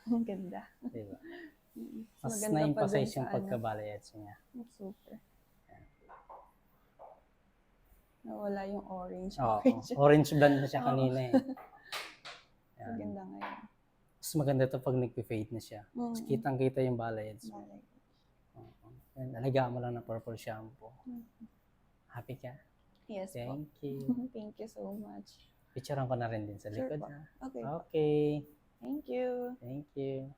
Ang ganda. Diba? Mas Mas maganda pa dun na-emphasize sa yung pagka-balayage niya. Super. Nawala yung orange. Oo, orange band na siya kanina eh. Yan. Maganda ngayon. Mas maganda to pag nag-fade na siya. Mas kitang-kita yung balayage. Yan, alagaan mo lang ng purple shampoo. Happy ka? Yes po. Thank you. Thank you so much. Picturean ko na rin din sa Sure likod. po. Ha? Okay. Okay. Thank you. Thank you.